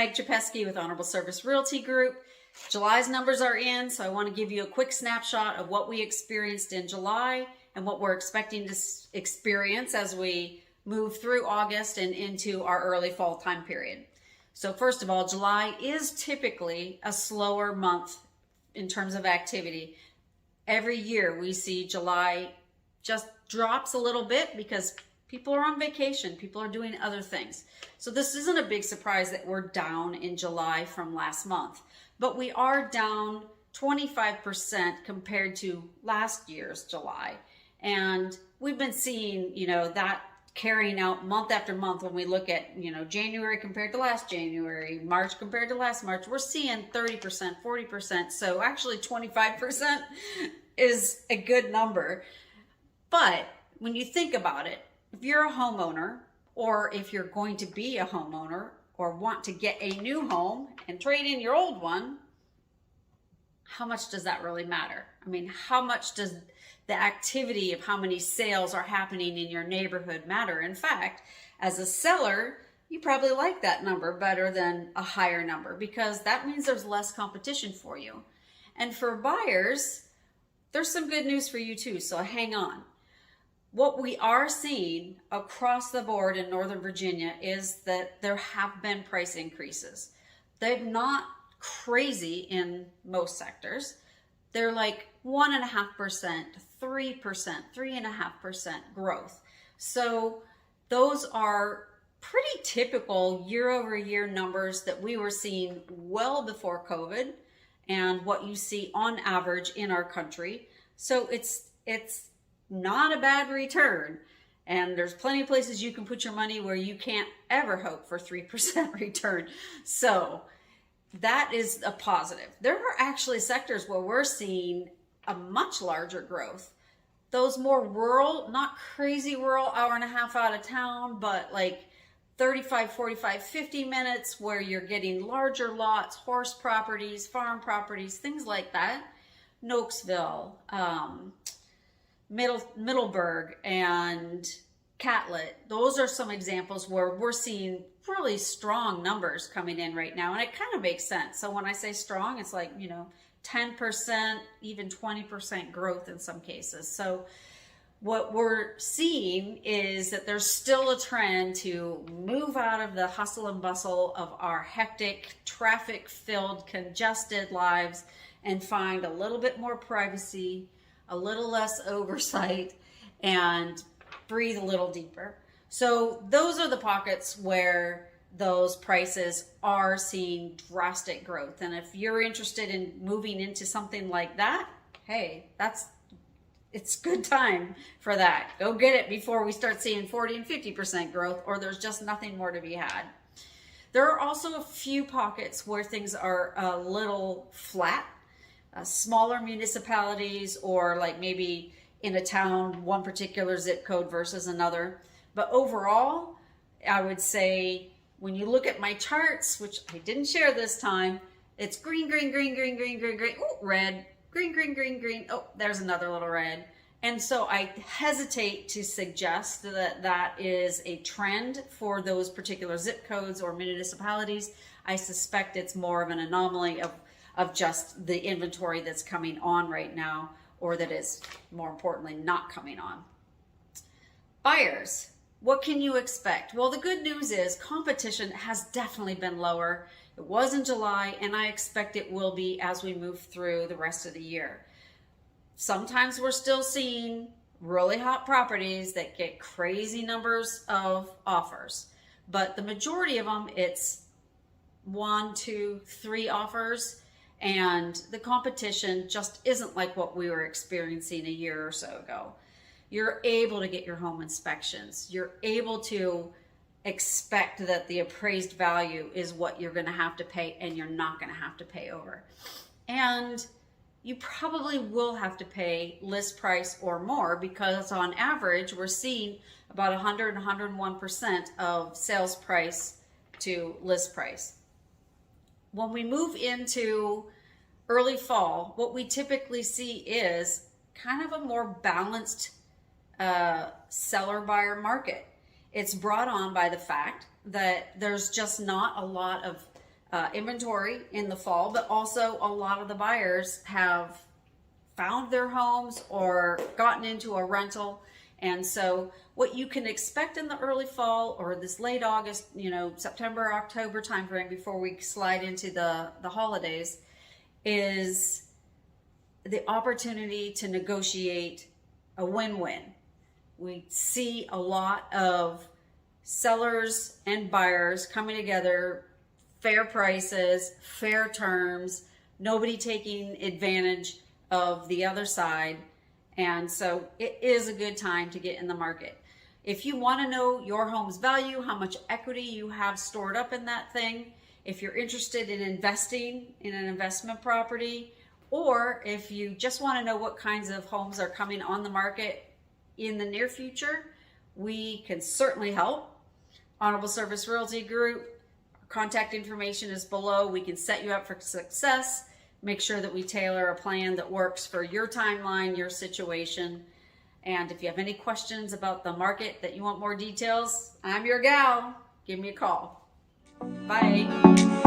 Meg Chapeski with Honorable Service Realty Group. July's numbers are in, so I want to give you a quick snapshot of what we experienced in July and what we're expecting to experience as we move through August and into our early fall time period. So first of all, July is typically a slower month in terms of activity. Every year we see July just drops a little bit because people are on vacation, people are doing other things. So this isn't a big surprise that we're down in July from last month, but we are down 25% compared to last year's July. And we've been seeing, that carrying out month after month. When we look at, January compared to last January, March compared to last March, we're seeing 30%, 40%. So actually 25% is a good number. But when you think about it, if you're a homeowner, or if you're going to be a homeowner or want to get a new home and trade in your old one, how much does that really matter? I mean, how much does the activity of how many sales are happening in your neighborhood matter? In fact, as a seller, you probably like that number better than a higher number because that means there's less competition for you. And for buyers, there's some good news for you too, so hang on. What we are seeing across the board in Northern Virginia is that there have been price increases. They're not crazy in most sectors. They're like 1.5%, 3%, 3.5% growth. So those are pretty typical year-over-year numbers that we were seeing well before COVID and what you see on average in our country. So it's not a bad return. And there's plenty of places you can put your money where you can't ever hope for 3% return. So that is a positive. There are actually sectors where we're seeing a much larger growth. Those more rural, not crazy rural, hour and a half out of town, but like 35, 45, 50 minutes where you're getting larger lots, horse properties, farm properties, things like that. Nokesville, Middleburg, and Catlett. Those are some examples where we're seeing really strong numbers coming in right now, and it kind of makes sense. So when I say strong, it's like 10%, even 20% growth in some cases. So what we're seeing is that there's still a trend to move out of the hustle and bustle of our hectic, traffic-filled, congested lives and find a little bit more privacy, a little less oversight, and breathe a little deeper. So those are the pockets where those prices are seeing drastic growth. And if you're interested in moving into something like that, hey, it's good time for that. Go get it before we start seeing 40 and 50% growth, or there's just nothing more to be had. There are also a few pockets where things are a little flat. Smaller municipalities, or like maybe in a town, one particular zip code versus another. But overall, I would say when you look at my charts, which I didn't share this time, it's green, green, green, green, green, green, green, oh, red, green, green, green, green, oh, there's another little red. And so I hesitate to suggest that that is a trend for those particular zip codes or municipalities. I suspect it's more of an anomaly of just the inventory that's coming on right now, or that is, more importantly, not coming on. Buyers, what can you expect? Well, the good news is competition has definitely been lower. It was in July, and I expect it will be as we move through the rest of the year. Sometimes we're still seeing really hot properties that get crazy numbers of offers, but the majority of them, it's 1, 2, 3 offers. And the competition just isn't like what we were experiencing a year or so ago. You're able to get your home inspections. You're able to expect that the appraised value is what you're going to have to pay, and you're not going to have to pay over. And you probably will have to pay list price or more, because on average, we're seeing about 100 and 101% of sales price to list price. When we move into early fall, what we typically see is kind of a more balanced seller-buyer market. It's brought on by the fact that there's just not a lot of inventory in the fall, but also a lot of the buyers have found their homes or gotten into a rental. And so what you can expect in the early fall or this late August, September, October timeframe before we slide into the holidays is the opportunity to negotiate a win-win. We see a lot of sellers and buyers coming together, fair prices, fair terms, nobody taking advantage of the other side. And so it is a good time to get in the market. If you want to know your home's value, how much equity you have stored up in that thing, if you're interested in investing in an investment property, or if you just want to know what kinds of homes are coming on the market in the near future, we can certainly help. Honorable Service Realty Group, contact information is below. We can set you up for success. Make sure that we tailor a plan that works for your timeline, your situation. And if you have any questions about the market that you want more details, I'm your gal. Give me a call. Bye.